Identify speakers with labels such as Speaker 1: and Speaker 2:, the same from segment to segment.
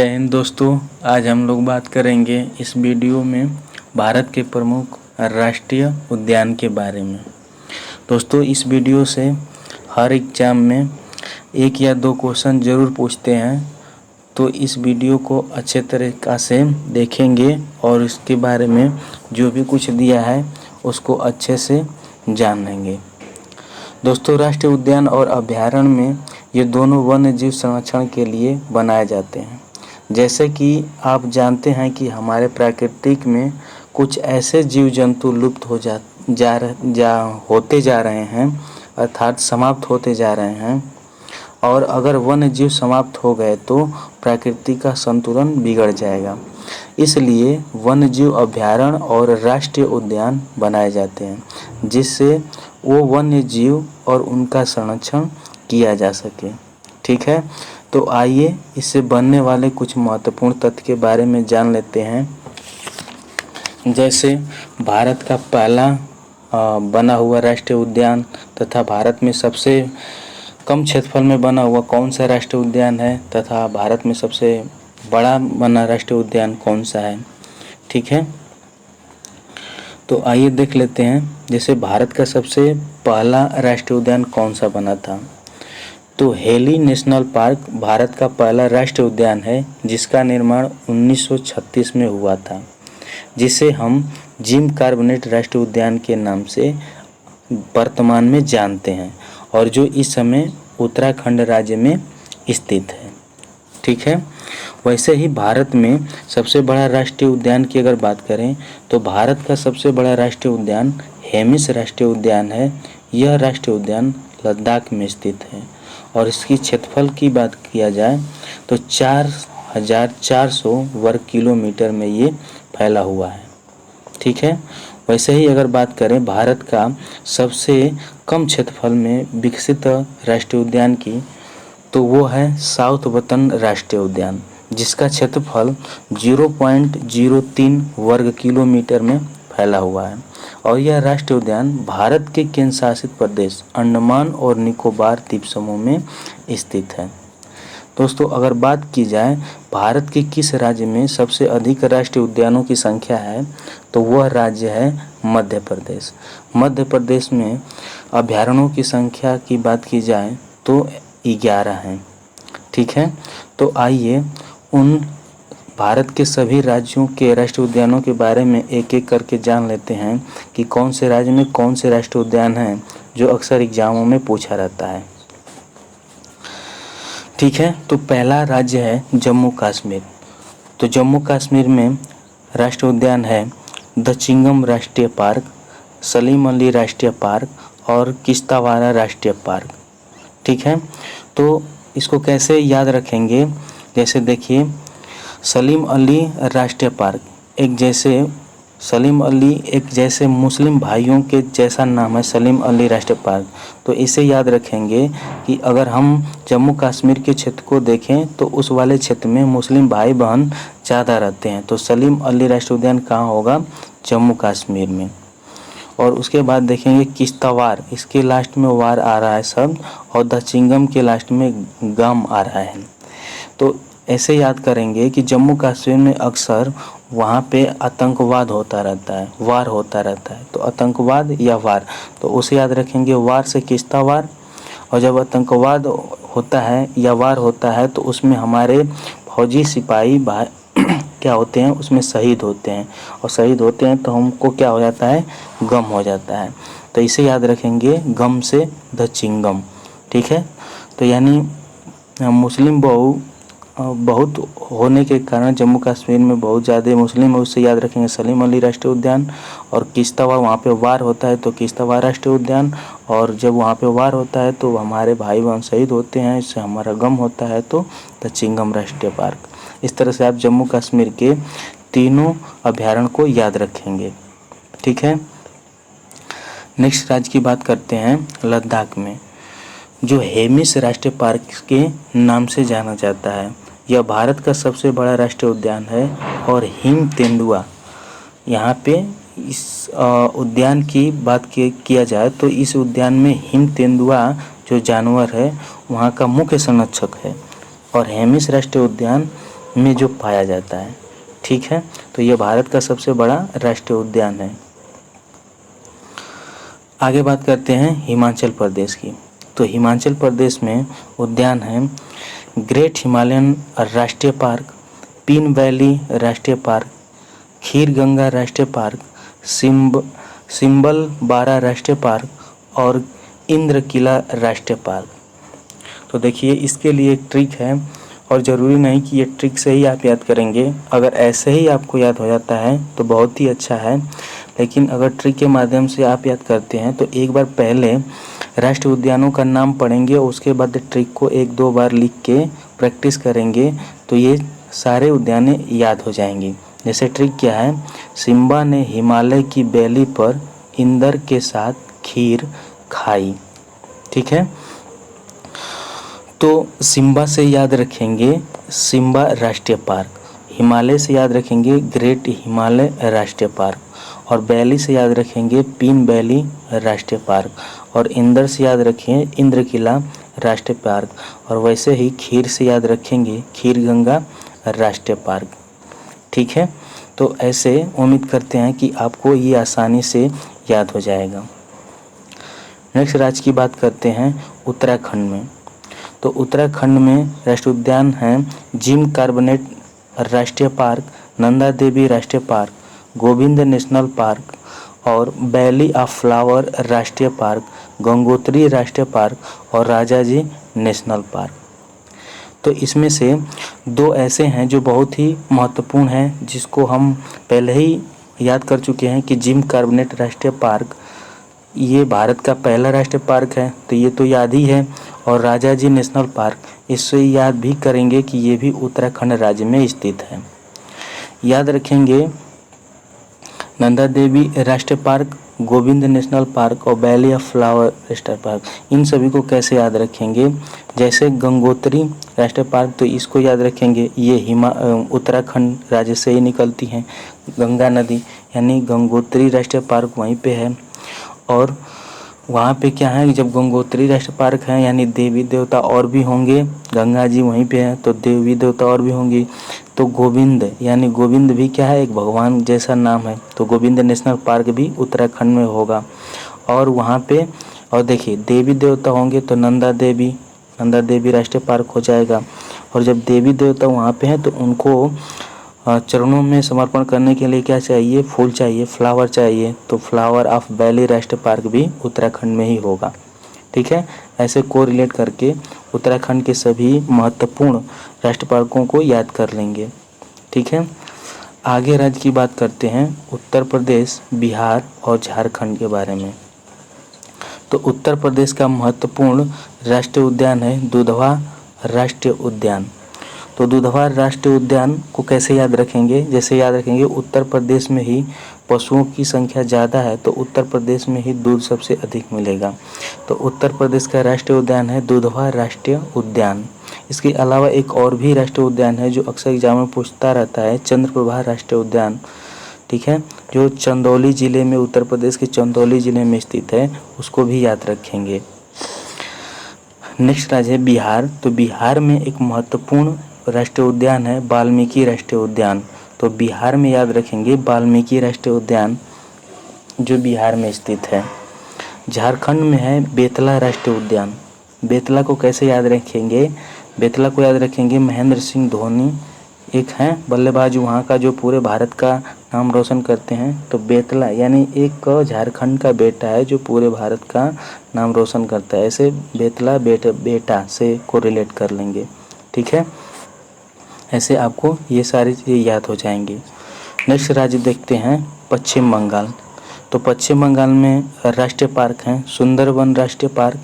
Speaker 1: जय हिंद दोस्तों। आज हम लोग बात करेंगे इस वीडियो में भारत के प्रमुख राष्ट्रीय उद्यान के बारे में। दोस्तों, इस वीडियो से हर एग्जाम में 1 या 2 क्वेश्चन ज़रूर पूछते हैं, तो इस वीडियो को अच्छे तरीक़ा से देखेंगे और इसके बारे में जो भी कुछ दिया है उसको अच्छे से जान लेंगे। दोस्तों, राष्ट्रीय उद्यान और अभयारण्य में ये दोनों वन्य जीव संरक्षण के लिए बनाए जाते हैं। जैसे कि आप जानते हैं कि हमारे प्राकृतिक में कुछ ऐसे जीव जंतु लुप्त होते जा रहे हैं, अर्थात समाप्त होते जा रहे हैं, और अगर वन्य जीव समाप्त हो गए तो प्रकृति का संतुलन बिगड़ जाएगा। इसलिए वन्य जीव अभयारण्य और राष्ट्रीय उद्यान बनाए जाते हैं, जिससे वो वन्य जीव और उनका संरक्षण किया जा सके। ठीक है, तो आइए इससे बनने वाले कुछ महत्वपूर्ण तथ्य के बारे में जान लेते हैं। जैसे भारत का पहला बना हुआ राष्ट्रीय उद्यान तथा भारत में सबसे कम क्षेत्रफल में बना हुआ कौन सा राष्ट्रीय उद्यान है, तथा भारत में सबसे बड़ा बना राष्ट्रीय उद्यान कौन सा है। ठीक है, तो आइए देख लेते हैं। जैसे भारत का सबसे पहला राष्ट्रीय उद्यान कौन सा बना था, तो हेली नेशनल पार्क भारत का पहला राष्ट्रीय उद्यान है, जिसका निर्माण 1936 में हुआ था, जिसे हम जिम कॉर्बेट राष्ट्रीय उद्यान के नाम से वर्तमान में जानते हैं और जो इस समय उत्तराखंड राज्य में स्थित है। ठीक है, वैसे ही भारत में सबसे बड़ा राष्ट्रीय उद्यान की अगर बात करें तो भारत का सबसे बड़ा राष्ट्रीय उद्यान हेमिस राष्ट्रीय उद्यान है। यह राष्ट्रीय उद्यान लद्दाख में स्थित है और इसकी क्षेत्रफल की बात किया जाए तो 4,400 वर्ग किलोमीटर में ये फैला हुआ है। ठीक है, वैसे ही अगर बात करें भारत का सबसे कम क्षेत्रफल में विकसित राष्ट्रीय उद्यान की, तो वो है साउथ बतन राष्ट्रीय उद्यान, जिसका क्षेत्रफल 0.03 वर्ग किलोमीटर में फैला हुआ है और यह राष्ट्रीय उद्यान भारत के केंद्र शासित प्रदेश अंडमान और निकोबार द्वीप समूह में स्थित है। दोस्तों, अगर बात की जाए भारत के किस राज्य में सबसे अधिक राष्ट्रीय उद्यानों की संख्या है, तो वह राज्य है मध्य प्रदेश। मध्य प्रदेश में अभयारण्यों की संख्या की बात की जाए तो 11 हैं। ठीक है, तो आइए उन भारत के सभी राज्यों के राष्ट्रीय उद्यानों के बारे में एक एक करके जान लेते हैं कि कौन से राज्य में कौन से राष्ट्रीय उद्यान हैं, जो अक्सर एग्जामों में पूछा रहता है। ठीक है, तो पहला राज्य है जम्मू कश्मीर। तो जम्मू कश्मीर में राष्ट्रीय उद्यान है दचिंगम राष्ट्रीय पार्क, सलीम अली राष्ट्रीय पार्क और किश्तवाड़ राष्ट्रीय पार्क। ठीक है, तो इसको कैसे याद रखेंगे, जैसे देखिए सलीम अली राष्ट्रीय पार्क एक जैसे मुस्लिम भाइयों के जैसा नाम है सलीम अली राष्ट्रीय पार्क। तो इसे याद रखेंगे कि अगर हम जम्मू कश्मीर के क्षेत्र को देखें तो उस वाले क्षेत्र में मुस्लिम भाई बहन ज़्यादा रहते हैं, तो सलीम अली राष्ट्रीय उद्यान कहाँ होगा, जम्मू कश्मीर में। और उसके बाद देखेंगे किश्तवाड़, इसके लास्ट में वार आ रहा है शब्द, और दचिंगम के लास्ट में गम आ रहा है। तो ऐसे याद करेंगे कि जम्मू कश्मीर में अक्सर वहाँ पे आतंकवाद होता रहता है, वार होता रहता है। तो आतंकवाद या वार, तो उसे याद रखेंगे वार से किश्तवाड़। और जब आतंकवाद होता है या वार होता है तो उसमें हमारे फौजी सिपाही भाई क्या होते हैं, उसमें शहीद होते हैं, और शहीद होते हैं तो हमको क्या हो जाता है, गम हो जाता है। तो इसे याद रखेंगे गम से दचिंगम। ठीक है, तो यानी मुस्लिम बहुत होने के कारण जम्मू कश्मीर में बहुत ज़्यादा मुस्लिम है, उससे याद रखेंगे सलीम अली राष्ट्रीय उद्यान। और किश्तवाड़, वहाँ पे वार होता है तो किश्तवाड़ राष्ट्रीय उद्यान, और जब वहाँ पे वार होता है तो हमारे भाई बहन शहीद होते हैं, इससे हमारा गम होता है, तो दचिंगम राष्ट्रीय पार्क। इस तरह से आप जम्मू कश्मीर के तीनों अभयारण्य को याद रखेंगे। ठीक है, नेक्स्ट राज्य की बात करते हैं लद्दाख में, जो हेमिस राष्ट्रीय पार्क के नाम से जाना जाता है। यह भारत का सबसे बड़ा राष्ट्रीय उद्यान है और हिम तेंदुआ, यहाँ पे इस उद्यान की बात किया जाए तो इस उद्यान में हिम तेंदुआ जो जानवर है वहाँ का मुख्य संरक्षक है। और हेमिस राष्ट्रीय उद्यान में जो पाया जाता है। ठीक है, तो ये भारत का सबसे बड़ा राष्ट्रीय उद्यान है। आगे बात करते हैं हिमाचल प्रदेश की। तो हिमाचल प्रदेश में उद्यान है ग्रेट हिमालयन राष्ट्रीय पार्क, पीन वैली राष्ट्रीय पार्क, खीर गंगा राष्ट्रीय पार्क, सिंबल बारा राष्ट्रीय पार्क और इंद्र किला राष्ट्रीय पार्क। तो देखिए, इसके लिए एक ट्रिक है और ज़रूरी नहीं कि ये ट्रिक से ही आप याद करेंगे। अगर ऐसे ही आपको याद हो जाता है तो बहुत ही अच्छा है, लेकिन अगर ट्रिक के माध्यम से आप याद करते हैं तो एक बार पहले राष्ट्रीय उद्यानों का नाम पढ़ेंगे, उसके बाद ट्रिक को 1-2 बार लिख के प्रैक्टिस करेंगे तो ये सारे उद्यानें याद हो जाएंगी। जैसे ट्रिक क्या है, सिम्बा ने हिमालय की बेली पर इंद्र के साथ खीर खाई। ठीक है, तो सिम्बा से याद रखेंगे सिम्बा राष्ट्रीय पार्क, हिमालय से याद रखेंगे ग्रेट हिमालय राष्ट्रीय पार्क, और बैली से याद रखेंगे पीन बैली राष्ट्रीय पार्क, और इंदर से याद रखेंगे इंद्र किला राष्ट्रीय पार्क, और वैसे ही खीर से याद रखेंगे खीर गंगा राष्ट्रीय पार्क। ठीक है, तो ऐसे उम्मीद करते हैं कि आपको ये आसानी से याद हो जाएगा। नेक्स्ट राज्य की बात करते हैं उत्तराखंड में। तो उत्तराखंड में राष्ट्रीय उद्यान हैं जिम कार्बेट राष्ट्रीय पार्क, नंदा देवी राष्ट्रीय पार्क, गोविंद नेशनल पार्क और वैली ऑफ फ्लावर राष्ट्रीय पार्क, गंगोत्री राष्ट्रीय पार्क और राजाजी नेशनल पार्क। तो इसमें से 2 ऐसे हैं जो बहुत ही महत्वपूर्ण हैं, जिसको हम पहले ही याद कर चुके हैं कि जिम कार्बेट राष्ट्रीय पार्क ये भारत का पहला राष्ट्रीय पार्क है, तो ये तो याद ही है। और राजाजी नेशनल पार्क, इससे याद भी करेंगे कि ये भी उत्तराखंड राज्य में स्थित है। याद रखेंगे नंदा देवी राष्ट्रीय पार्क, गोविंद नेशनल पार्क और वैली ऑफ फ्लावर राष्ट्रीय पार्क। इन सभी को कैसे याद रखेंगे, जैसे गंगोत्री राष्ट्रीय पार्क, तो इसको याद रखेंगे, ये उत्तराखंड राज्य से ही निकलती हैं गंगा नदी, यानी गंगोत्री राष्ट्रीय पार्क वहीं पे है। और वहाँ पे क्या है, जब गंगोत्री राष्ट्रीय पार्क है यानी देवी देवता और भी होंगे, गंगा जी वहीं पे हैं तो देवी देवता और भी होंगी। तो गोविंद यानी गोविंद भी क्या है, एक भगवान जैसा नाम है, तो गोविंद नेशनल पार्क भी उत्तराखंड में होगा। और वहाँ पे और देखिए देवी देवता होंगे तो नंदा देवी राष्ट्रीय पार्क हो जाएगा। और जब देवी देवता वहाँ पे हैं तो उनको चरणों में समर्पण करने के लिए क्या चाहिए, फूल चाहिए, फ्लावर चाहिए, तो फ्लावर ऑफ वैली राष्ट्रीय पार्क भी उत्तराखंड में ही होगा। ठीक है, ऐसे को रिलेट करके उत्तराखंड के सभी महत्वपूर्ण राष्ट्रीय पार्कों को याद कर लेंगे। ठीक है, आगे राज्य की बात करते हैं उत्तर प्रदेश, बिहार और झारखंड के बारे में। तो उत्तर प्रदेश का महत्वपूर्ण राष्ट्रीय उद्यान है दुधवा राष्ट्रीय उद्यान। तो दुधवा राष्ट्रीय उद्यान को कैसे याद रखेंगे, जैसे याद रखेंगे उत्तर प्रदेश में ही पशुओं की संख्या ज़्यादा है तो उत्तर प्रदेश में ही दूध सबसे अधिक मिलेगा। तो उत्तर प्रदेश का राष्ट्रीय उद्यान है दुधवा राष्ट्रीय उद्यान। इसके अलावा एक और भी राष्ट्रीय उद्यान है जो अक्सर एग्जाम में पूछता रहता है, चंद्रप्रभा राष्ट्रीय उद्यान। ठीक है, जो चंदौली ज़िले में, उत्तर प्रदेश के चंदौली ज़िले में स्थित है, उसको भी याद रखेंगे। नेक्स्ट राज्य है बिहार। तो बिहार में एक महत्वपूर्ण राष्ट्रीय उद्यान है वाल्मीकि राष्ट्रीय उद्यान। तो बिहार में याद रखेंगे वाल्मीकि राष्ट्रीय उद्यान जो बिहार में स्थित है। झारखंड में है बेतला राष्ट्रीय उद्यान। बेतला को कैसे याद रखेंगे, बेतला को याद रखेंगे महेंद्र सिंह धोनी एक हैं बल्लेबाज वहाँ का जो पूरे भारत का नाम रोशन करते हैं। तो बेतला यानी एक झारखंड का बेटा है जो पूरे भारत का नाम रोशन करता है, ऐसे बेतला बेटा से को रिलेट कर लेंगे। ठीक है, ऐसे आपको ये सारी चीज़ें याद हो जाएंगी। नेक्स्ट राज्य देखते हैं पश्चिम बंगाल। तो पश्चिम बंगाल में राष्ट्रीय पार्क हैं सुंदरबन राष्ट्रीय पार्क,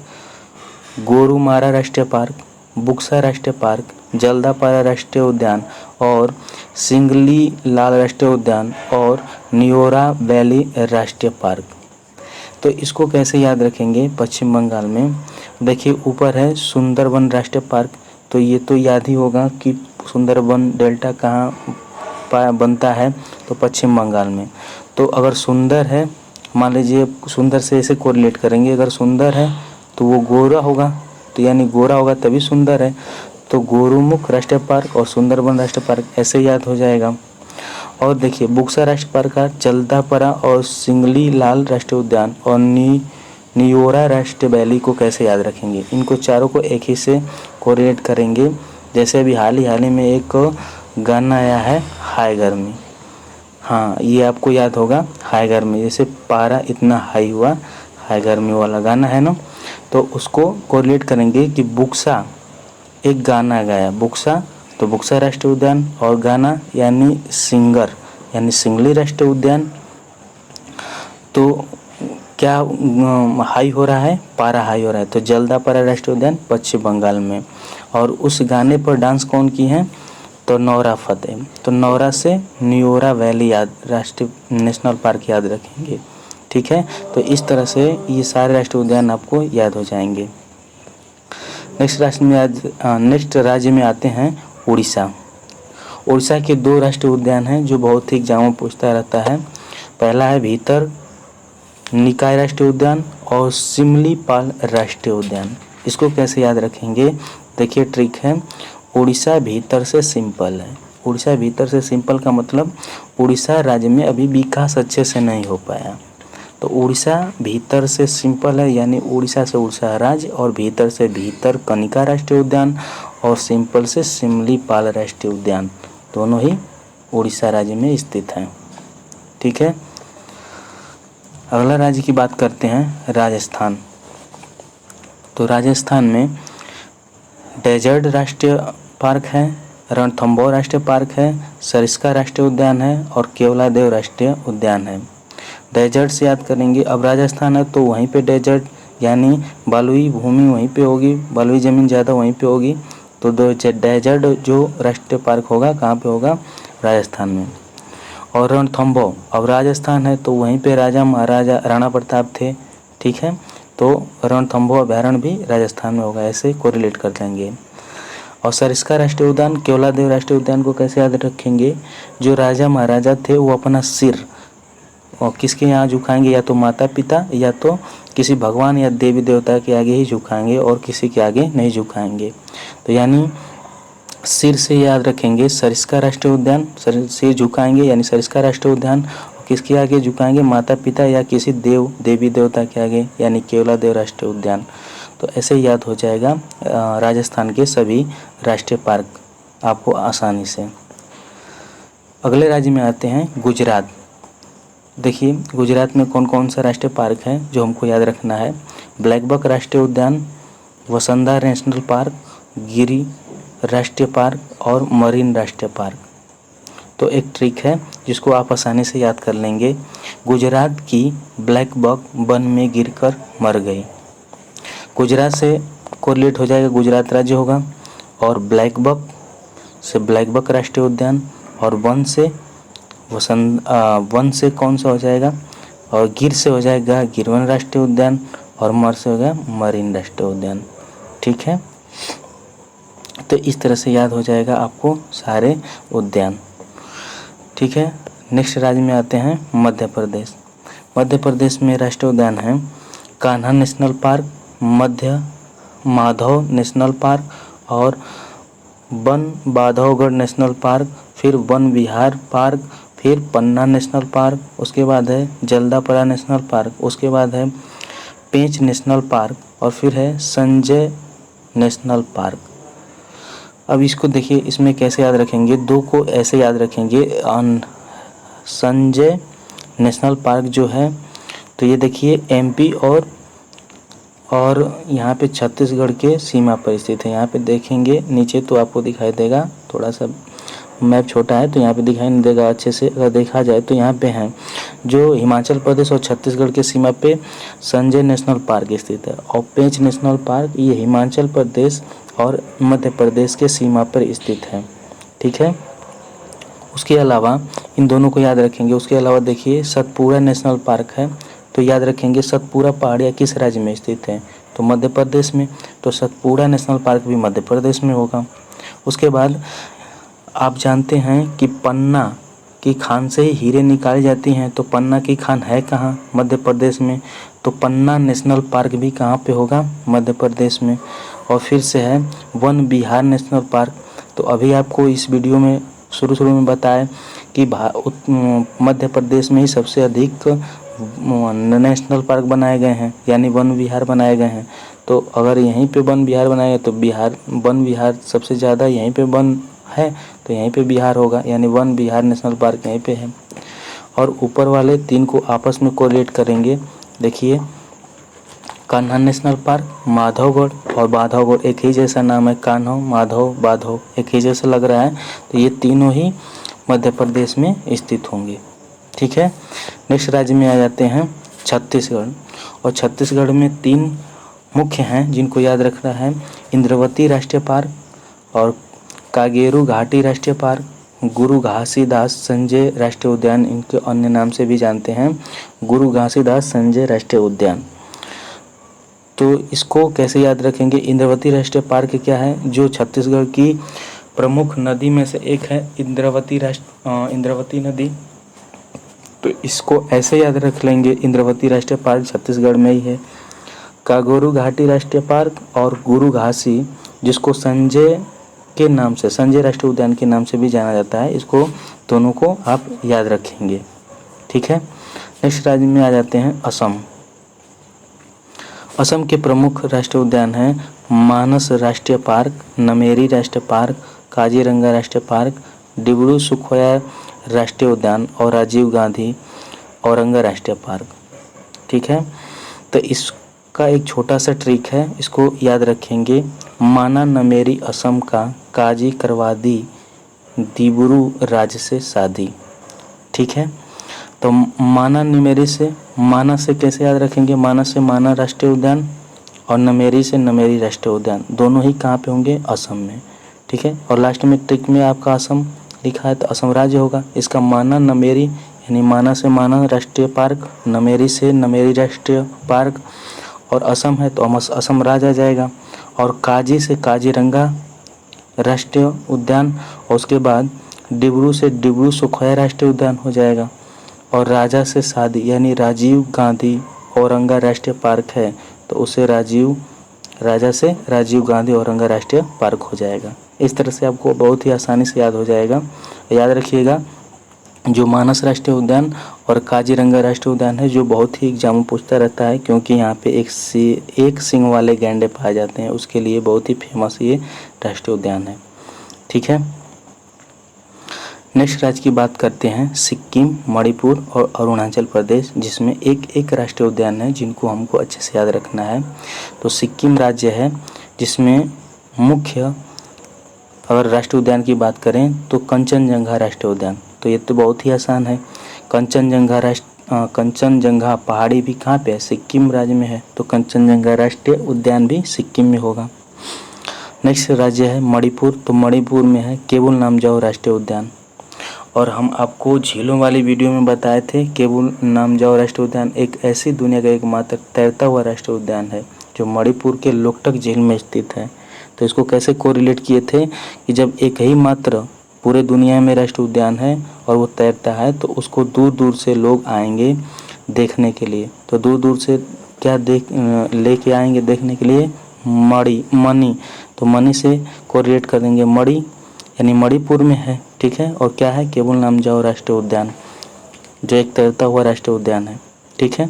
Speaker 1: गोरुमारा राष्ट्रीय पार्क, बुक्सा राष्ट्रीय पार्क, जल्दापारा राष्ट्रीय उद्यान और सिंगली लाल राष्ट्रीय उद्यान और नियोरा वैली राष्ट्रीय पार्क। तो इसको कैसे याद रखेंगे पश्चिम बंगाल में, देखिए ऊपर है सुंदरबन राष्ट्रीय पार्क, तो ये तो याद ही होगा कि सुंदरबन डेल्टा कहाँ बनता है, तो पश्चिम बंगाल में। तो अगर सुंदर है, मान लीजिए सुंदर से ऐसे कोरिलेट करेंगे, अगर सुंदर है तो वो गोरा होगा, तो यानी गोरा होगा तभी सुंदर है। तो गोरुमुख राष्ट्रीय पार्क और सुंदरबन राष्ट्रीय पार्क ऐसे याद हो जाएगा। और देखिए बुक्सा राष्ट्रीय पार्क का जल्दापरा और सिंगली लाल राष्ट्रीय उद्यान और नियोरा राष्ट्रीय वैली को कैसे याद रखेंगे। इनको चारों को एक ही से कोरिलेट करेंगे। जैसे अभी हाल ही में एक गाना आया है हाय गर्मी, हाँ ये आपको याद होगा हाय गर्मी, जैसे पारा इतना हाई हुआ, हाय गर्मी वाला गाना है ना, तो उसको कोरिलेट करेंगे कि बुक्सा एक गाना गाया, बुक्सा तो बुक्सा राष्ट्रीय उद्यान और गाना यानी सिंगर यानी सिंगली राष्ट्रीय उद्यान। तो क्या हाई हो रहा है, पारा हाई हो रहा है, तो जल्दापारा राष्ट्रीय उद्यान पश्चिम बंगाल में। और उस गाने पर डांस कौन की है, तो नौरा फतेह। तो नौरा से नियोरा वैली याद राष्ट्रीय नेशनल पार्क याद रखेंगे। ठीक है, तो इस तरह से ये सारे राष्ट्रीय उद्यान आपको याद हो जाएंगे। नेक्स्ट राज्य में आते हैं उड़ीसा। उड़ीसा के 2 राष्ट्रीय उद्यान हैं जो बहुत ही एग्जाम में पूछता रहता है। पहला है भीतर निकाय राष्ट्रीय उद्यान और सिमलीपाल राष्ट्रीय उद्यान। इसको कैसे याद रखेंगे, देखिए ट्रिक है, उड़ीसा भीतर से सिंपल है। उड़ीसा भीतर से सिंपल का मतलब उड़ीसा राज्य में अभी विकास अच्छे से नहीं हो पाया, तो उड़ीसा भीतर से सिंपल है, यानी उड़ीसा से उड़ीसा राज्य और भीतर से भीतर कनिका राष्ट्रीय उद्यान और सिंपल से सिमलीपाल राष्ट्रीय उद्यान, दोनों ही उड़ीसा राज्य में स्थित हैं। ठीक है, अगला राज्य की बात करते हैं राजस्थान। तो राजस्थान में डेजर्ट राष्ट्रीय पार्क है, रणथंभौर राष्ट्रीय पार्क है, सरिस्का राष्ट्रीय उद्यान है और केवलादेव राष्ट्रीय उद्यान है। डेजर्ट से याद करेंगे, अब राजस्थान है तो वहीं पे डेजर्ट यानी बलुई भूमि वहीं पे होगी, बलुई ज़मीन ज़्यादा वहीं पे होगी, तो डेजर्ट जो राष्ट्रीय पार्क होगा कहाँ पे होगा, राजस्थान में। और रणथंभौर, अब राजस्थान है तो वहीं पे राजा महाराजा राणा प्रताप थे। ठीक है, तो रणथंभौर अभयारण्य भी राजस्थान में होगा, ऐसे कोरिलेट कर लेंगे। और सरिस्का राष्ट्रीय उद्यान, केवलादेव राष्ट्रीय उद्यान को कैसे याद रखेंगे, जो राजा महाराजा थे वो अपना सिर और किसके यहाँ झुकाएंगे, या तो माता पिता या तो किसी भगवान या देवी देवता के आगे ही झुकाएंगे और किसी के आगे नहीं झुकाएंगे। तो यानी सिर से याद रखेंगे सरिस्का राष्ट्रीय उद्यान, सिर झुकाएंगे यानी सरिस्का राष्ट्रीय उद्यान, और किसके आगे झुकाएंगे, माता पिता या किसी देवी देवता के आगे यानी केवलादेव राष्ट्रीय उद्यान। तो ऐसे याद हो जाएगा राजस्थान के सभी राष्ट्रीय पार्क आपको आसानी से। अगले राज्य में आते हैं गुजरात। देखिए गुजरात में कौन कौन सा राष्ट्रीय पार्क है जो हमको याद रखना है, ब्लैकबक राष्ट्रीय उद्यान, वसंदा नेशनल पार्क, गिरी राष्ट्रीय पार्क और मरीन राष्ट्रीय पार्क। तो एक ट्रिक है जिसको आप आसानी से याद कर लेंगे, गुजरात की ब्लैक बक वन में गिरकर मर गई। गुजरात से कोरिलेट हो जाएगा, गुजरात राज्य होगा, और ब्लैक बक से ब्लैक बक राष्ट्रीय उद्यान, और वन से कौन सा हो जाएगा, और गिर से हो जाएगा गिरवन राष्ट्रीय उद्यान, और मर से हो गया मरीन राष्ट्रीय उद्यान। ठीक है, तो इस तरह से याद हो जाएगा आपको सारे उद्यान। ठीक है, नेक्स्ट राज्य में आते हैं मध्य प्रदेश। मध्य प्रदेश में राष्ट्रीय उद्यान है कान्हा नेशनल पार्क, मध्य माधव नेशनल पार्क और वन बाधवगढ़ नेशनल पार्क, फिर वन विहार पार्क, फिर पन्ना नेशनल पार्क, उसके बाद है जल्दापरा नेशनल पार्क, उसके बाद है पेंच नेशनल पार्क और फिर है संजय नेशनल पार्क। अब इसको देखिए, इसमें कैसे याद रखेंगे, 2 को ऐसे याद रखेंगे। संजय नेशनल पार्क जो है तो ये देखिए एमपी और यहाँ पे छत्तीसगढ़ के सीमा पर स्थित है। यहाँ पे देखेंगे नीचे तो आपको दिखाई देगा, थोड़ा सा मैप छोटा है तो यहाँ पे दिखाई नहीं देगा अच्छे से, अगर देखा जाए तो यहाँ पे हैं जो हिमाचल प्रदेश और छत्तीसगढ़ के सीमा पे संजय नेशनल पार्क स्थित है, और पेंच नेशनल पार्क ये हिमाचल प्रदेश और मध्य प्रदेश के सीमा पर स्थित है। ठीक है, उसके अलावा इन दोनों को याद रखेंगे। उसके अलावा देखिए सतपुड़ा नेशनल पार्क है, तो याद रखेंगे सतपुड़ा पहाड़ियाँ किस राज्य में स्थित है, तो मध्य प्रदेश में, तो सतपुड़ा नेशनल पार्क भी मध्य प्रदेश में होगा। उसके बाद आप जानते हैं कि पन्ना की खान से ही हीरे निकाली जाती हैं, तो पन्ना की खान है कहाँ, मध्य प्रदेश में, तो पन्ना नेशनल पार्क भी कहाँ पे होगा, मध्य प्रदेश में। और फिर से है वन विहार नेशनल पार्क। तो अभी आपको इस वीडियो में शुरू में बताया कि मध्य प्रदेश में ही सबसे अधिक नेशनल पार्क बनाए गए हैं, यानी वन विहार बनाए गए हैं। तो अगर यहीं पे वन विहार बनाए तो वन विहार सबसे ज़्यादा यहीं पे वन है, तो यहीं पे बिहार होगा, यानी वन विहार नेशनल पार्क यहीं पे है। और ऊपर वाले 3 को आपस में कोरिलेट करेंगे। देखिए, कान्हा नेशनल पार्क, माधवगढ़ और बांधवगढ़ एक ही जैसा नाम है, कान्हा माधव बांधव एक ही जैसा लग रहा है। तो ये तीनों ही मध्य प्रदेश में स्थित होंगे। ठीक है। नेक्स्ट राज्य में आ जाते हैं छत्तीसगढ़। और छत्तीसगढ़ में 3 मुख्य हैं जिनको याद रखना है, इंद्रवती राष्ट्रीय पार्क और कागेरू घाटी राष्ट्रीय पार्क, गुरु घासीदास संजय राष्ट्रीय उद्यान, इनके अन्य नाम से भी जानते हैं, गुरु घासीदास संजय राष्ट्रीय उद्यान। तो इसको कैसे याद रखेंगे? इंद्रवती राष्ट्रीय पार्क क्या है? जो छत्तीसगढ़ की प्रमुख नदी में से एक है, इंद्रवती नदी। तो इसको ऐसे याद रख लेंगे, इंद्रवती राष्ट्रीय पार्क छत्तीसगढ़ में ही है। कागोरू घाटी राष्ट्रीय पार्क और गुरु घासी, जिसको संजय के नाम से, संजय राष्ट्रीय उद्यान के नाम से भी जाना जाता है, इसको दोनों को आप याद रखेंगे। ठीक है। नेक्स्ट राज्य में आ जाते हैं असम। असम के प्रमुख राष्ट्रीय उद्यान हैं मानस राष्ट्रीय पार्क, नमेरी राष्ट्रीय पार्क, काजीरंगा राष्ट्रीय पार्क, डिब्रू सुखोया राष्ट्रीय उद्यान और राजीव गांधी औरंगा राष्ट्रीय पार्क। ठीक है। तो इसका एक छोटा सा ट्रिक है, इसको याद रखेंगे। माना नमेरी असम का, काजी करवा दी डिब्रू राज्य से शादी। ठीक है। तो माना नमेरी से, माना से कैसे याद रखेंगे? माना से माना राष्ट्रीय उद्यान और नमेरी से नमेरी राष्ट्रीय उद्यान, दोनों ही कहाँ पे होंगे? असम में। ठीक है। और लास्ट में ट्रिक में आपका असम लिखा है तो असम राज्य होगा। इसका माना नमेरी यानी माना से माना राष्ट्रीय पार्क, नमेरी से नमेरी राष्ट्रीय पार्क और असम है तो असम राज्य आ जाएगा। और काजी से काजीरंगा राष्ट्रीय उद्यान और उसके बाद डिब्रू से डिब्रू सुखोया राष्ट्रीय उद्यान हो जाएगा। और राजा से शादी यानी राजीव गांधी औरंगा राष्ट्रीय पार्क है तो उसे राजा से राजीव गांधी औरंगा राष्ट्रीय पार्क हो जाएगा। इस तरह से आपको बहुत ही आसानी से याद हो जाएगा। याद रखिएगा, जो मानस राष्ट्रीय उद्यान और काजीरंगा राष्ट्रीय उद्यान है, जो बहुत ही एग्जाम में पूछता रहता है, क्योंकि यहाँ पे एक सींग वाले गैंडे पाए जाते हैं, उसके लिए बहुत ही फेमस ये राष्ट्रीय उद्यान है। ठीक है। नेक्स्ट राज्य की बात करते हैं सिक्किम, मणिपुर और अरुणाचल प्रदेश, जिसमें एक राष्ट्रीय उद्यान है जिनको हमको अच्छे से याद रखना है। तो सिक्किम राज्य है जिसमें मुख्य अगर राष्ट्रीय उद्यान की बात करें तो कंचनजंगा राष्ट्रीय उद्यान। तो ये तो बहुत ही आसान है। कंचनजंगा पहाड़ी भी कहाँ पे है? सिक्किम राज्य में है, तो कंचनजंगा राष्ट्रीय उद्यान भी सिक्किम में होगा। नेक्स्ट राज्य है मणिपुर। तो मणिपुर में है केबुल लामजाओ राष्ट्रीय उद्यान। और हम आपको झीलों वाली वीडियो में बताए थे, केबुल लामजाओ राष्ट्रीय उद्यान एक ऐसी दुनिया का एकमात्र तैरता हुआ राष्ट्रीय उद्यान है जो मणिपुर के लोकटक झील में स्थित है। तो इसको कैसे कोरिलेट किए थे कि जब एक ही मात्र पूरे दुनिया में राष्ट्रीय उद्यान है और वो तैरता है तो उसको दूर दूर से लोग आएंगे देखने के लिए। तो दूर दूर से क्या लेके आएंगे देखने के लिए? मणि। तो मणि से कोरिलेट कर देंगे, मणि यानी मणिपुर में है। ठीक है। और क्या है? केबुल लामजाओ राष्ट्रीय उद्यान, जो एक तैरता हुआ राष्ट्रीय उद्यान है। ठीक है।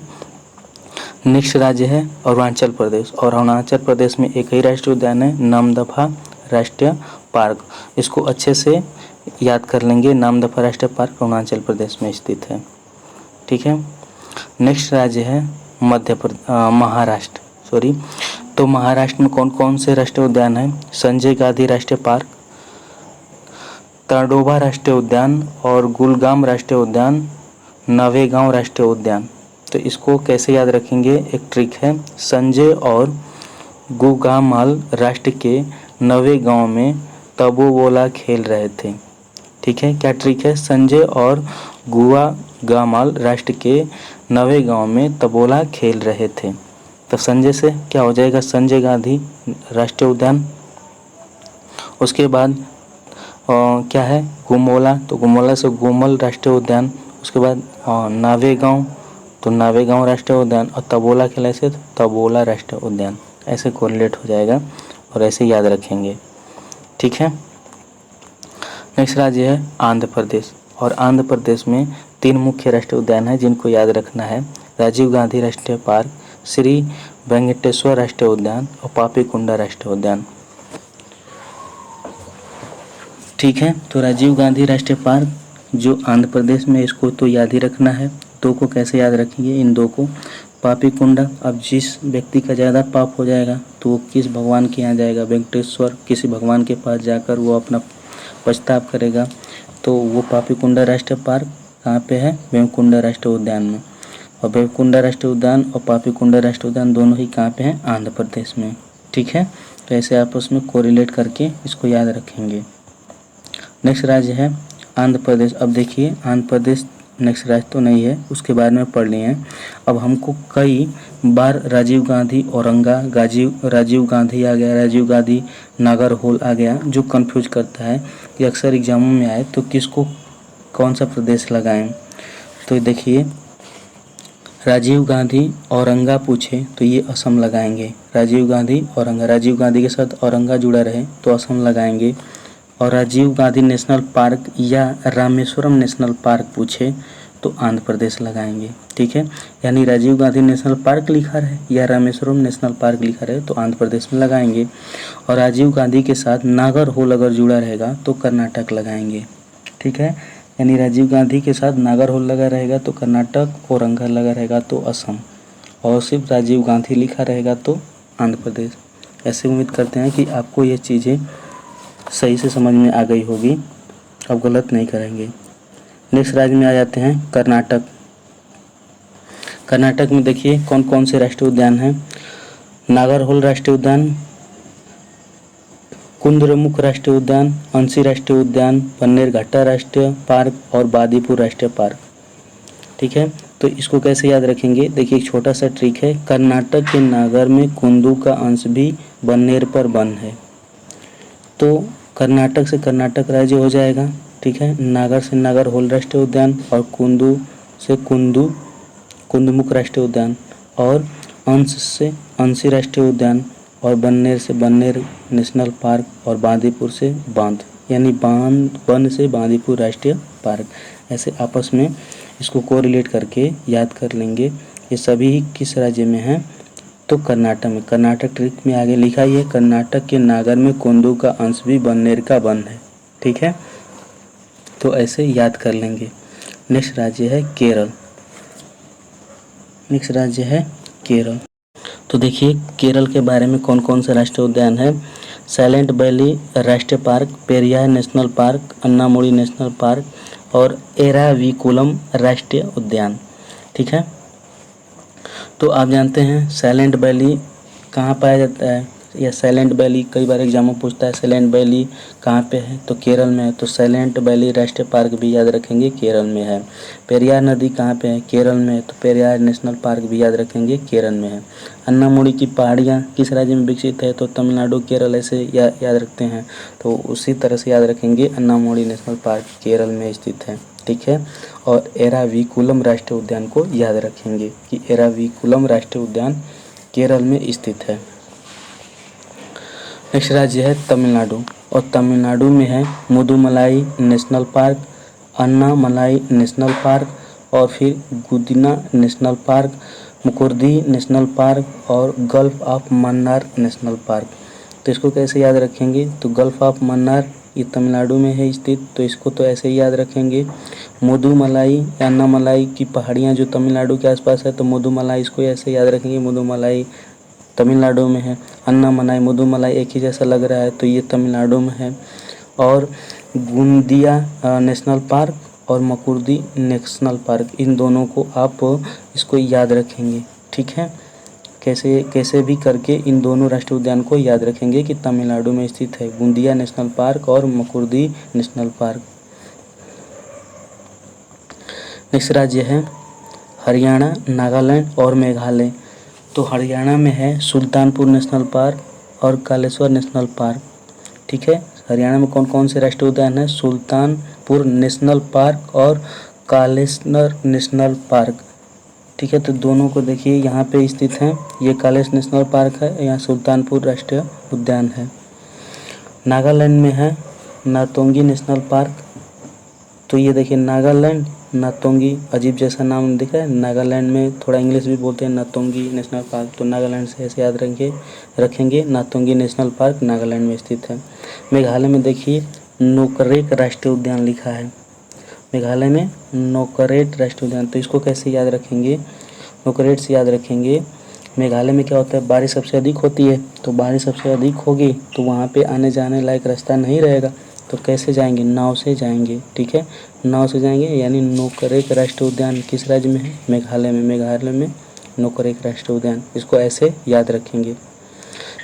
Speaker 1: नेक्स्ट राज्य है अरुणाचल प्रदेश। और अरुणाचल प्रदेश में एक ही राष्ट्रीय उद्यान है, नामदफा राष्ट्रीय पार्क। इसको अच्छे से याद कर लेंगे, नामदफा राष्ट्रीय पार्क अरुणाचल प्रदेश में स्थित है। ठीक है। नेक्स्ट राज्य है महाराष्ट्र। तो महाराष्ट्र में कौन कौन से राष्ट्रीय उद्यान है? संजय गांधी राष्ट्रीय पार्क, ताडोबा राष्ट्रीय उद्यान और गुलगाम राष्ट्रीय उद्यान, नवेगांव राष्ट्रीय उद्यान। तो इसको कैसे याद रखेंगे? एक ट्रिक है, संजय और गुगामाल राष्ट्र के नवेगांव में तबोबोला खेल रहे थे। ठीक है। क्या ट्रिक है? संजय और गुगामाल राष्ट्र के नवेगांव में तबोला खेल रहे थे। तो संजय से क्या हो जाएगा? संजय गांधी राष्ट्रीय उद्यान। उसके बाद क्या है? गुमोला। तो गुमोला से गुमल राष्ट्रीय उद्यान। उसके बाद नावेगांव, तो नावेगांव राष्ट्रीय उद्यान। और तबोला खेला से तबोला राष्ट्रीय उद्यान। ऐसे कोरिलेट हो जाएगा और ऐसे याद रखेंगे। ठीक है। नेक्स्ट राज्य है आंध्र प्रदेश, और आंध्र प्रदेश में 3 मुख्य राष्ट्रीय उद्यान हैं जिनको याद रखना है। राजीव गांधी राष्ट्रीय पार्क, श्री वेंकटेश्वर राष्ट्रीय उद्यान और पापीकुंडा राष्ट्रीय उद्यान। ठीक है, तो राजीव गांधी राष्ट्रीय पार्क जो आंध्र प्रदेश में, इसको तो याद ही रखना है। 2 को कैसे याद रखेंगे, इन 2 को। पापीकुंडा, अब जिस व्यक्ति का ज़्यादा पाप हो जाएगा तो वो किस भगवान के यहाँ जाएगा, वेंकटेश्वर किसी भगवान के पास जाकर वो अपना पछताप करेगा, तो वो पापीकुंडा राष्ट्रीय पार्क कहाँ पे है, वेवकुंडा राष्ट्रीय उद्यान में। और वेवकुंडा राष्ट्रीय उद्यान और पापीकुंडा राष्ट्रीय उद्यान दोनों ही कहाँ पे हैं, आंध्र प्रदेश में। ठीक है, तो ऐसे आपस में कोरिलेट करके इसको याद रखेंगे। नेक्स्ट राज्य है आंध्र प्रदेश। अब देखिए आंध्र प्रदेश नेक्स्ट राज्य तो नहीं है, उसके बारे में पढ़ लिए हैं। अब हमको कई बार राजीव गांधी औरंगा, राजीव गांधी आ गया, राजीव गांधी नागरहोल आ गया, जो कंफ्यूज करता है कि अक्सर एग्जामों में आए तो किसको कौन सा प्रदेश लगाएं। तो देखिए राजीव गांधी औरंगा पूछे तो ये असम लगाएंगे। राजीव गांधी औरंगा, राजीव गांधी के साथ औरंगा जुड़ा रहे तो असम लगाएंगे। और राजीव गांधी नेशनल पार्क या रामेश्वरम नेशनल पार्क पूछे तो आंध्र प्रदेश लगाएंगे। ठीक है, यानी राजीव गांधी नेशनल पार्क लिखा रहे या रामेश्वरम नेशनल पार्क लिखा रहे तो आंध्र प्रदेश में लगाएंगे। और राजीव गांधी के साथ नागरहोल अगर जुड़ा रहेगा तो कर्नाटक लगाएंगे। ठीक है, यानी राजीव गांधी के साथ नागरहोल लगा रहेगा तो कर्नाटक, औरंगा लगा रहेगा तो असम, और सिर्फ राजीव गांधी लिखा रहेगा तो आंध्र प्रदेश। ऐसे उम्मीद करते हैं कि आपको ये चीज़ें सही से समझ में आ गई होगी, अब गलत नहीं करेंगे। नेक्स्ट राज्य में आ जाते हैं कर्नाटक। कर्नाटक में देखिए कौन कौन से राष्ट्रीय उद्यान हैं। नागरहोल राष्ट्रीय उद्यान, कुद्रेमुख राष्ट्रीय उद्यान, अंशी राष्ट्रीय उद्यान, बन्नेरघट्टा राष्ट्रीय पार्क और बांदीपुर राष्ट्रीय पार्क। ठीक है, तो इसको कैसे याद रखेंगे, देखिए एक छोटा सा ट्रिक है। कर्नाटक के नागर में कुंदू का अंश भी बन्नेर पर बन है, तो कर्नाटक से कर्नाटक राज्य हो जाएगा। ठीक है, नागर से नागरहोल राष्ट्रीय उद्यान और कुंदू से कुंदमुख राष्ट्रीय उद्यान और अंश से अंशी राष्ट्रीय उद्यान और बन्नेर से बन्नेर नेशनल पार्क और बांदीपुर से बांध, यानी बन से बांदीपुर राष्ट्रीय पार्क। ऐसे आपस में इसको कोरिलेट करके याद कर लेंगे। ये सभी किस राज्य में हैं, तो कर्नाटक में। कर्नाटक ट्रिक में आगे लिखा ही है, कर्नाटक के नागर में कुंदू का अंश भी बन्नेर का बन है। ठीक है, तो ऐसे याद कर लेंगे। नेक्स्ट राज्य है केरल। नेक्स्ट राज्य है केरल। तो देखिए केरल के बारे में कौन कौन से राष्ट्रीय उद्यान है। साइलेंट वैली राष्ट्रीय park, Periyar national park, Anamudi national park और एराविकुलम राष्ट्रीय उद्यान। ठीक है, तो आप जानते हैं साइलेंट वैली कहाँ पाया जाता है, या साइलेंट वैली कई बार एग्जाम में पूछता है साइलेंट वैली कहाँ पे है, तो केरल में है, तो साइलेंट वैली राष्ट्रीय पार्क भी याद रखेंगे केरल में है। पेरियार नदी कहाँ पे है, केरल में है, तो पेरियार नेशनल पार्क भी याद रखेंगे केरल में है। अन्नामुडी की पहाड़ियाँ किस राज्य में विकसित है, तो तमिलनाडु, केरल ऐसे याद रखते हैं, तो उसी तरह से याद रखेंगे अन्नामुडी नेशनल पार्क केरल में स्थित है। ठीक है, और एराविकुलम राष्ट्रीय उद्यान को याद रखेंगे कि एराविकुलम राष्ट्रीय उद्यान केरल में स्थित है। नेक्स्ट राज्य है तमिलनाडु, और तमिलनाडु में है Mudumalai national park, Annamalai national park और फिर गुदिना national park, Mukurthi national park और gulf of Mannar national park. तो इसको कैसे याद रखेंगे, तो गल्फ ऑफ मन्नार ये तमिलनाडु में है स्थित, तो इसको तो ऐसे ही याद रखेंगे। मुदुमलाई या अन्नामलाई की पहाड़ियाँ जो तमिलनाडु के आसपास है, तो मुदुमलाई इसको ऐसे याद रखेंगे, मुदुमलाई तमिलनाडु में है। अन्नामलाई मुदुमलाई एक ही जैसा लग रहा है, तो ये तमिलनाडु में है। और गोंदिया नेशनल पार्क और मकुर्दी नेशनल पार्क, इन दोनों को आप इसको याद रखेंगे। ठीक है, कैसे भी करके इन दोनों राष्ट्रीय उद्यान को याद रखेंगे कि तमिलनाडु में स्थित है, गोंदिया नेशनल पार्क और मकुर्दी नेशनल पार्क। नेक्स्ट राज्य है हरियाणा, नागालैंड और मेघालय। तो हरियाणा में है सुल्तानपुर नेशनल पार्क और कालेश्वर नेशनल पार्क। ठीक है, हरियाणा में कौन कौन से राष्ट्रीय उद्यान है, सुल्तानपुर नेशनल पार्क और कालेश्वर नेशनल पार्क। ठीक है, तो दोनों को देखिए यहाँ पे स्थित हैं। ये कालेस नेशनल पार्क है, यहाँ सुल्तानपुर राष्ट्रीय उद्यान है। नागालैंड में है नातोंगी नेशनल पार्क। तो ये देखिए नागालैंड नातोंगी, अजीब जैसा नाम दिख रहा है। नागालैंड में थोड़ा इंग्लिश भी बोलते हैं नातोंगी नेशनल पार्क, तो नागालैंड से ऐसे याद रखेंगे नातोंगी नेशनल पार्क नागालैंड में स्थित है। मेघालय में देखिए नोकरेक राष्ट्रीय उद्यान लिखा है। मेघालय में नोकरेक राष्ट्रीय उद्यान, तो इसको कैसे याद रखेंगे, नोकरेक से याद रखेंगे। मेघालय में क्या होता है, बारिश सबसे अधिक होती है, तो बारिश सबसे अधिक होगी तो वहाँ पे आने जाने लायक रास्ता नहीं रहेगा, तो कैसे जाएंगे, नाव से जाएंगे। ठीक है, नाव से जाएंगे, यानी नोकरेक राष्ट्रीय उद्यान किस राज्य में है, मेघालय में। मेघालय में नोकरेक राष्ट्रीय उद्यान, इसको ऐसे याद रखेंगे।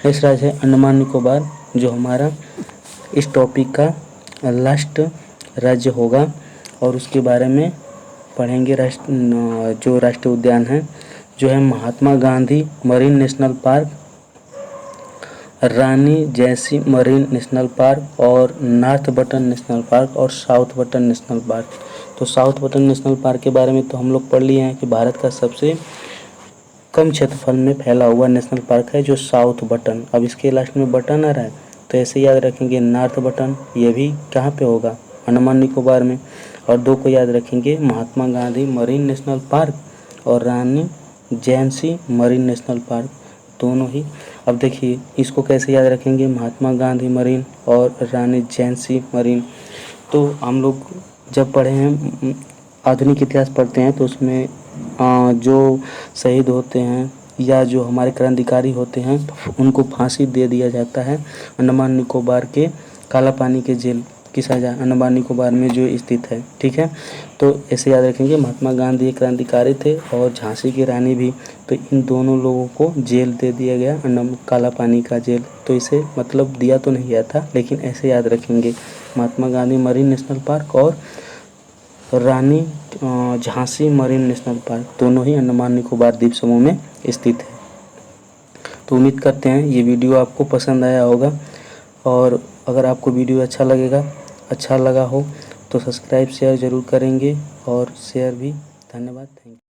Speaker 1: नेक्स्ट राज्य है अंडमान निकोबार, जो हमारा इस टॉपिक का लास्ट राज्य होगा, और उसके बारे में पढ़ेंगे। जो राष्ट्रीय उद्यान है जो है Mahatma Gandhi marine national park, रानी जैसी मरीन नेशनल पार्क, और नॉर्थ बटन नेशनल पार्क, और साउथ बटन नेशनल पार्क। तो साउथ बटन नेशनल पार्क के बारे में तो हम लोग पढ़ लिए हैं कि भारत का सबसे कम क्षेत्रफल में फैला हुआ नेशनल पार्क है जो साउथ बटन। अब इसके लास्ट में बटन आ रहा है, तो ऐसे याद रखेंगे नॉर्थ बटन, ये भी कहाँ पे होगा, अंडमान निकोबार में। और दो को याद रखेंगे Mahatma Gandhi marine national park और रानी झेंसी मरीन नेशनल पार्क, दोनों ही। अब देखिए इसको कैसे याद रखेंगे, महात्मा गांधी मरीन और रानी झेंसी मरीन। तो हम लोग जब पढ़े हैं आधुनिक इतिहास पढ़ते हैं तो उसमें जो शहीद होते हैं या जो हमारे क्रांतिकारी होते हैं तो उनको फांसी दे दिया जाता है अंडमान निकोबार के काला पानी के जेल की सजा, अंडमान निकोबार में जो स्थित है। ठीक है, तो ऐसे याद रखेंगे महात्मा गांधी एक क्रांतिकारी थे और झांसी की रानी भी, तो इन दोनों लोगों को जेल दे दिया गया, काला पानी का जेल। तो इसे मतलब दिया तो नहीं गया था, लेकिन ऐसे याद रखेंगे Mahatma Gandhi marine national park और रानी झांसी मरीन नेशनल पार्क, दोनों ही अंडमान निकोबार द्वीप समूह में स्थित है। तो उम्मीद करते हैं ये वीडियो आपको पसंद आया होगा, और अगर आपको वीडियो अच्छा लगा हो तो सब्सक्राइब शेयर ज़रूर करेंगे, और शेयर भी। धन्यवाद, थैंक यू।